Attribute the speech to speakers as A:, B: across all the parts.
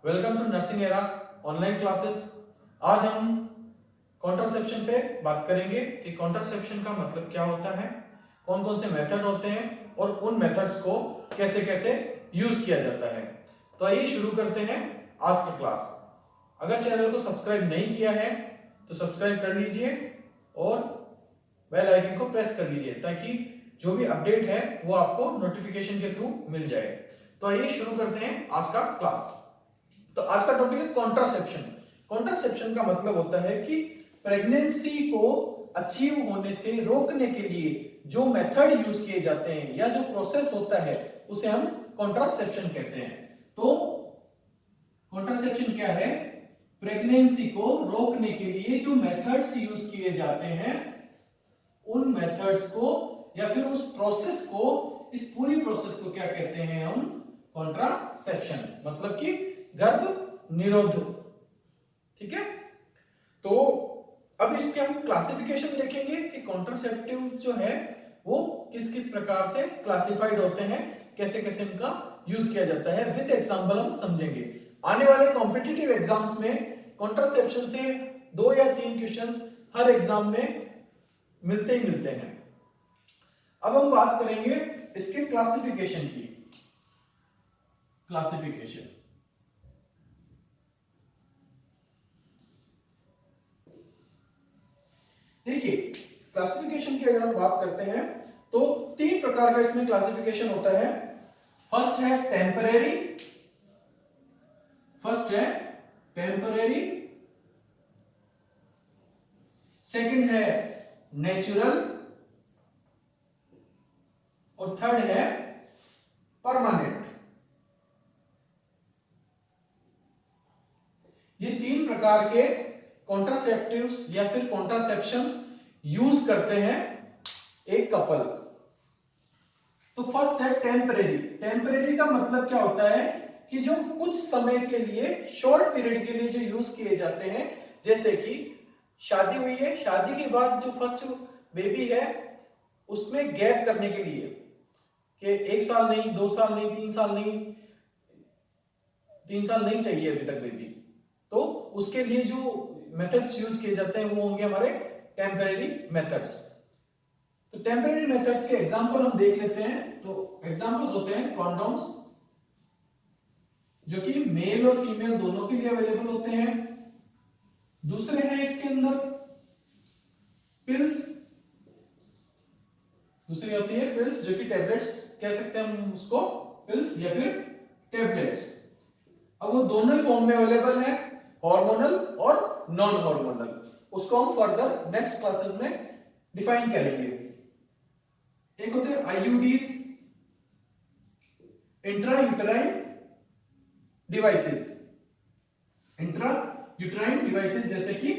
A: Welcome to nursing era online classes. आज हम contraception पे बात करेंगे कि कॉन्ट्रासेप्शन का मतलब क्या होता है, कौन कौन से मेथड होते हैं और उन मेथड्स को कैसे कैसे यूज किया जाता है। तो आइए शुरू करते हैं आज का क्लास। अगर चैनल को सब्सक्राइब नहीं किया है तो सब्सक्राइब कर लीजिए और बेल आइकन को प्रेस कर लीजिए ताकि जो भी अपडेट है वो आपको नोटिफिकेशन के थ्रू मिल जाए। तो आइए शुरू करते हैं आज का क्लास। तो आज का टॉपिक है कॉन्ट्रासेप्शन। कॉन्ट्रासेप्शन का मतलब होता है कि प्रेगनेंसी को अचीव होने से रोकने के लिए जो मेथड यूज किए जाते हैं या जो प्रोसेस होता है उसे हम कॉन्ट्रासेप्शन कहते हैं। तो कॉन्ट्रासेप्शन क्या है? प्रेगनेंसी को रोकने के लिए जो मेथड्स यूज किए जाते हैं उन मेथड्स को या फिर उस प्रोसेस को, इस पूरी प्रोसेस को क्या कहते हैं हम? कॉन्ट्रासेप्शन, मतलब कि गर्भ निरोध। ठीक है, तो अब इसके हम क्लासिफिकेशन देखेंगे कि कॉन्ट्रासेप्टिव जो है वो किस किस प्रकार से क्लासिफाइड होते हैं, कैसे कैसे इनका यूज किया जाता है। विद एग्जांपल हम समझेंगे। आने वाले कॉम्पिटिटिव एग्जाम्स में कॉन्ट्रासेप्शन से 2 या 3 क्वेश्चंस हर एग्जाम में मिलते ही मिलते हैं। अब हम बात करेंगे इसके क्लासिफिकेशन की। क्लासिफिकेशन देखिए, क्लासिफिकेशन की अगर हम बात करते हैं तो 3 प्रकार का इसमें क्लासिफिकेशन होता है। फर्स्ट है टेम्परेरी, सेकंड है नेचुरल और थर्ड है परमानेंट। ये 3 प्रकार के कॉन्ट्रासेप्टिव्स या फिर कॉन्ट्रासेप्शंस यूज करते हैं एक कपल। तो फर्स्ट है टेम्परेरी। टेम्परेरी का मतलब क्या होता है कि जो कुछ समय के लिए, शॉर्ट पीरियड के लिए जो यूज किए जाते हैं। जैसे कि शादी हुई है, शादी के बाद जो फर्स्ट बेबी है उसमें गैप करने के लिए कि 1 साल नहीं, 2 साल नहीं, 3 साल नहीं, 3 साल नहीं चाहिए अभी तक बेबी, तो उसके लिए जो मेथड्स यूज किए जाते हैं वो होंगे हमारे टेम्परेरी मेथड्स। तो टेम्परेरी मेथड्स के एग्जांपल हम देख लेते हैं। तो एग्जांपल्स होते हैं कॉन्डोम्स, जो कि मेल और फीमेल दोनों के लिए अवेलेबल होते हैं। दूसरे हैं इसके अंदर पिल्स, दूसरी होती है पिल्स जो कि टैबलेट्स कह सकते हैं हम उसको, पिल्स या फिर टैबलेट्स। अब वो दोनों ही फॉर्म में अवेलेबल है, हार्मोनल और नॉन हार्मोनल। उसको हम फर्दर नेक्स्ट क्लासेस में डिफाइन करेंगे। एक होते हैं IUDs, intra uterine devices, intra uterine devices जैसे कि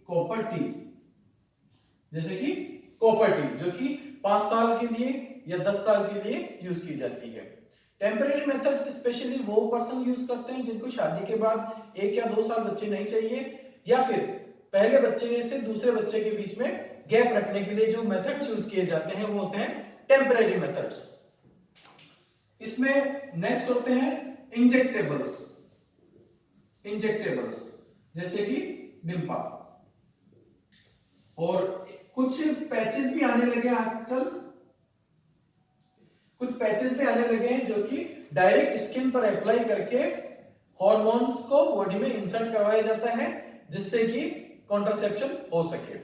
A: कॉपर टी, जो कि 5 साल के लिए या 10 साल के लिए यूज की जाती है। टेम्परेरी मेथड्स स्पेशली वो पर्सन यूज करते हैं जिनको शादी के बाद 1 या 2 साल बच्चे नहीं चाहिए, या फिर पहले बच्चे से दूसरे बच्चे के बीच में गैप रखने के लिए जो मेथड्स यूज किए जाते हैं वो होते हैं टेम्परेरी मेथड्स। इसमें नेक्स्ट होते हैं इंजेक्टेबल्स, जैसे कि डिम्पा, और कुछ पैचेस भी आने लगे आजकल, जो कि डायरेक्ट स्किन पर अप्लाई करके हॉर्मोन्स को बॉडी में इंसर्ट करवाया जाता है जिससे कि कॉन्ट्रासेप्शन हो सके।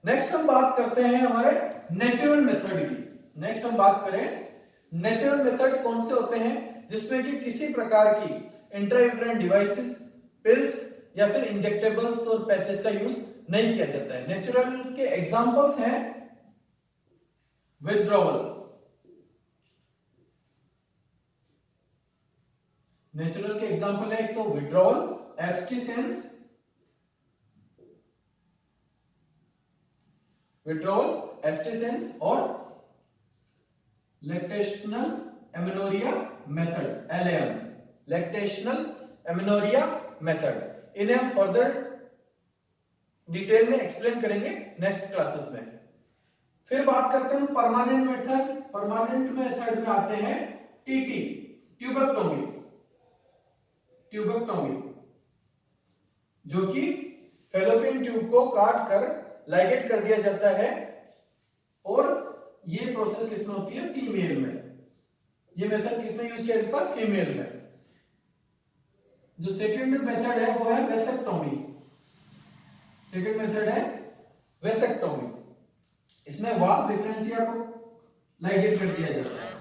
A: नेक्स्ट हम बात करते हैं हमारे नेचुरल मेथड की। नेचुरल मेथड कौन से होते हैं? जिसमें कि किसी प्रकार की इंट्रायूटेराइन डिवाइसेस, पिल्स या फिर इंजेक्टेबल्स और पैचेस का यूज नहीं किया जाता है। नेचुरल के एग्जांपल्स हैं विथड्रॉवल, नेचुरल के एग्जांपल है एक तो विथड्रॉवल, एब्स्टिसेंस और lactational amenorrhoea method, LAM, lactational amenorrhoea method. इन्हें हम फर्दर डिटेल में एक्सप्लेन करेंगे नेक्स्ट क्लासेस में। फिर बात करते हैं परमानेंट मेथड। परमानेंट मेथड में आते हैं TT, ट्यूबेक्टोमी, ट्यूबेक्टोमी, जो कि फैलोपियन ट्यूब को काट कर लाइगेट कर दिया जाता है, और ये प्रोसेस किसमें होती है? फीमेल में। ये मेथड किसमें यूज किया जाता है? फीमेल में। जो सेकंड मेथड है वो है वेसेक्टोमी। सेकंड मेथड है वेसेक्टोमी। इसमें वास डिफरेंशिया को लाइगेट कर दिया जाता है,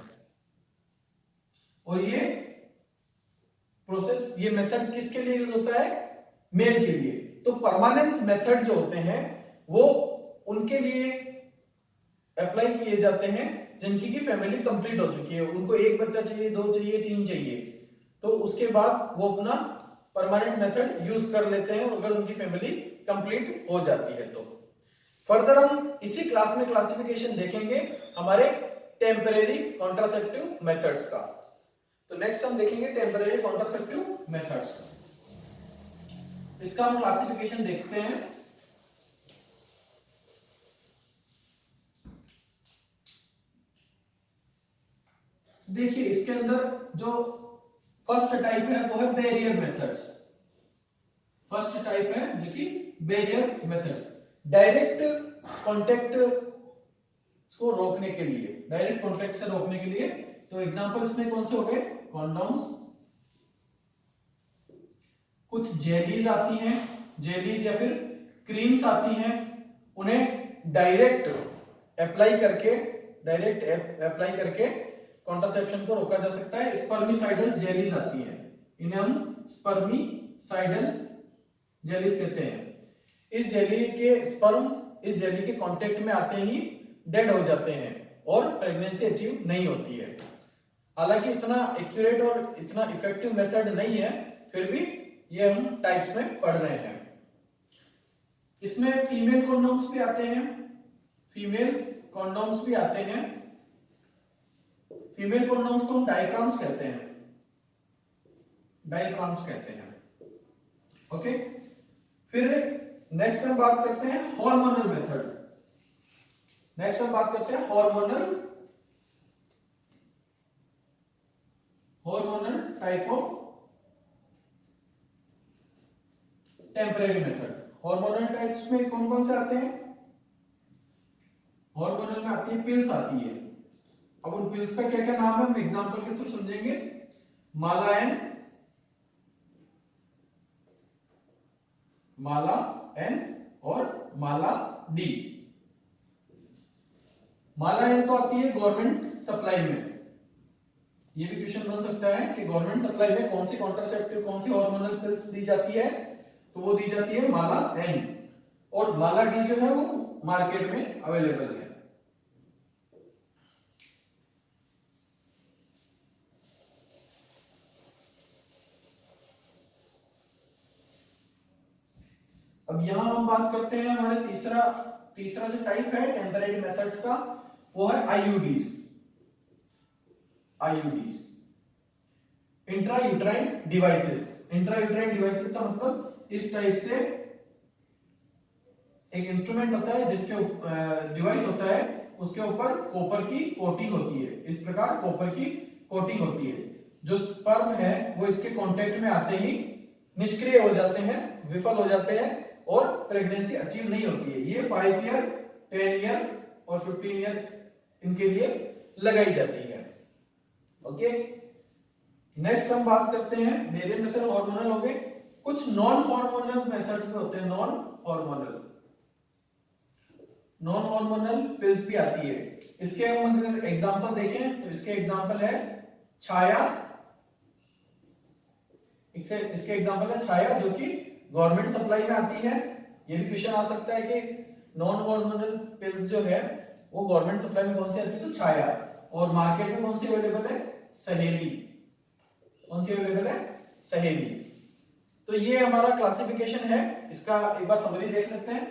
A: और ये प्रोसेस, ये मेथड किसके लिए यूज होता है? मेल के लिए। तो परमानेंट मेथड जो होते हैं वो उनके लिए अप्लाई किए जाते हैं जिनकी की फैमिली कंप्लीट हो चुकी है, उनको एक बच्चा चाहिए, दो चाहिए, तीन चाहिए, तो उसके बाद वो अपना परमानेंट मेथड यूज कर लेते हैं, अगर उनकी फैमिली कंप्लीट हो जाती है तो। फर्दर हम इसी क्लास में क्लासिफिकेशन देखेंगे हमारे टेम्परेरी कॉन्ट्रासेप्टिव मेथड्स का। तो नेक्स्ट हम देखेंगे टेम्परेरी कॉन्ट्रासेप्टिव मेथड्स। इसका हम क्लासिफिकेशन देखते हैं। देखिए इसके अंदर जो फर्स्ट टाइप है वो है बैरियर मेथड्स। फर्स्ट टाइप है जो कि बैरियर मेथड, डायरेक्ट कांटेक्ट को रोकने के लिए, डायरेक्ट कांटेक्ट से रोकने के लिए। तो एग्जांपल इसमें कौन से हो गए? कॉन्डोम्स, कुछ जेलीज आती हैं, जेलीज या फिर क्रीम्स आती हैं, उन्हें डायरेक्ट अप्लाई करके कॉन्ट्रासेप्शन को रोका जा सकता है। स्पर्मिसाइडल जेलीज आती हैं, इन्हें हम स्पर्मिसाइडल जेलीज कहते हैं। इस जेली के स्पर्म इस जेली के कांटेक्ट में आते ही डेड हो जाते हैं और प्रेगनेंसी अचीव नहीं होती है। हालांकि इतना एक्यूरेट और इतना इफेक्टिव मेथड नहीं है, फिर भी ये हम टाइप्स में पढ़ रहे हैं। इसमें फीमेल कॉन्डोम्स भी आते हैं, फीमेल कॉन्डोम्स भी आते हैं। फीमेल कॉन्डोम्स को हम डायफ्राम्स कहते हैं, डायफ्राम्स कहते हैं। ओके, फिर नेक्स्ट हम बात करते हैं हार्मोनल मेथड। नेक्स्ट हम बात करते हैं hormonal type of temporary method. Hormonal types में कौन कौन से आते हैं? हार्मोनल में आती है पिल्स आती है। अब उन पिल्स का क्या क्या नाम है हम एग्जांपल के थ्रू समझेंगे। माला एन और माला डी। माला एन तो आती है गवर्नमेंट सप्लाई में। ये भी क्वेश्चन बन सकता है कि गवर्नमेंट सप्लाई में कौन सी कॉन्ट्रासेप्टिव, कौन सी हार्मोनल पिल्स दी जाती है, तो वो दी जाती है माला एन, और माला डी जो है वो मार्केट में अवेलेबल है। अब यहां हम बात करते हैं हमारे तीसरा जो टाइप है टेम्परेरी मेथड्स का, वो है IUDs. Intrauterine devices. Intrauterine devices का मतलब इस टाइप से एक इंस्ट्रूमेंट होता है, जिसके डिवाइस होता है, उसके ऊपर कॉपर की कोटिंग होती है। इस प्रकार कॉपर की कोटिंग होती है। जो स्पर्म है वो इसके कांटेक्ट में आते ही निष्क्रिय हो जाते हैं, विफल हो जाते हैं, और प्रेगनेंसी अचीव नहीं होती है। ये 5 ईयर, 10 ईयर और 15 ईयर इनके लिए लगाई जाती है। ओके, नेक्स्ट हम बात करते हैं बैरियर मेथड हार्मोनल हो गए। कुछ नॉन हार्मोनल मेथड्स में होते हैं नॉन हार्मोनल पिल्स भी आती है। इसके हम अगर एग्जांपल देखें तो इसके एग्जांपल है छाया। इसके एग्जांपल है छाया, जो कि गवर्नमेंट सप्लाई में आती है। ये भी क्वेश्चन आ सकता है कि नॉन हार्मोनल पिल्स जो है वो गवर्नमेंट सप्लाई में कौन सी आती है, तो छाया। और मार्केट में कौन सी अवेलेबल है? सहेली। कौन सी अवेलेबल है? सहेली। तो ये हमारा क्लासिफिकेशन है। इसका एक बार समरी देख लेते हैं।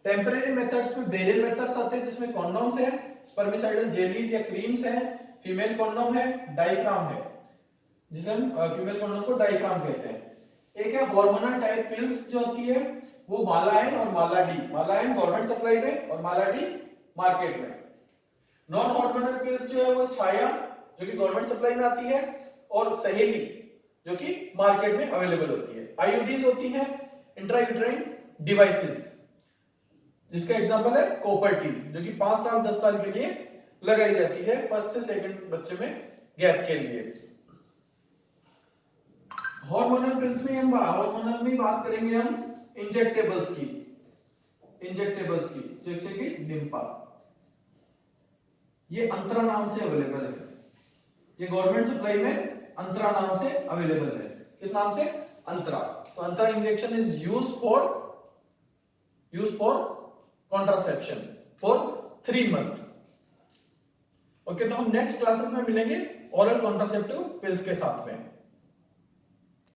A: टेम्परेरी मेथड्स में बैरियर मेथड्स आते हैं, जिसमें कॉन्डोम्स है, स्पर्मिसाइडल जेलीज या क्रीम्स है, फीमेल कॉन्डोम है, डायफ्राम है, जिसे हम फीमेल कॉन्डोम को डायफ्राम कहते हैं। एक है हार्मोनल टाइप पिल्स जो होती है, वो माला एन और माला D. Mala an government supply में और माला डी मार्केट में। नॉन हार्मोनल पिल्स जो है वो छाया, जो कि गवर्नमेंट सप्लाई में आती है, और सहेली जो कि मार्केट में अवेलेबल होती है। आईयूडीज होती है इंट्रायूटेराइन डिवाइसेस, जिसका एग्जांपल है कॉपर टी, जो कि 5 साल 10 साल के लिए लगाई जाती है फर्स्ट से सेकंड बच्चे में गैप के लिए। हार्मोनल पिल्स में हम हार्मोनल में बात करेंगे हम इंजेक्टेबल्स की, जैसे कि डिम्पा, ये अंतरा नाम से अवेलेबल है, ये गवर्नमेंट सप्लाई में अंतरा नाम से अवेलेबल है। किस नाम से? अंतरा। तो Antara injection is used for contraception for 3 month. Okay, तो हम नेक्स्ट क्लासेस में मिलेंगे ओरल कॉन्ट्रासेप्टिव पिल्स के साथ में।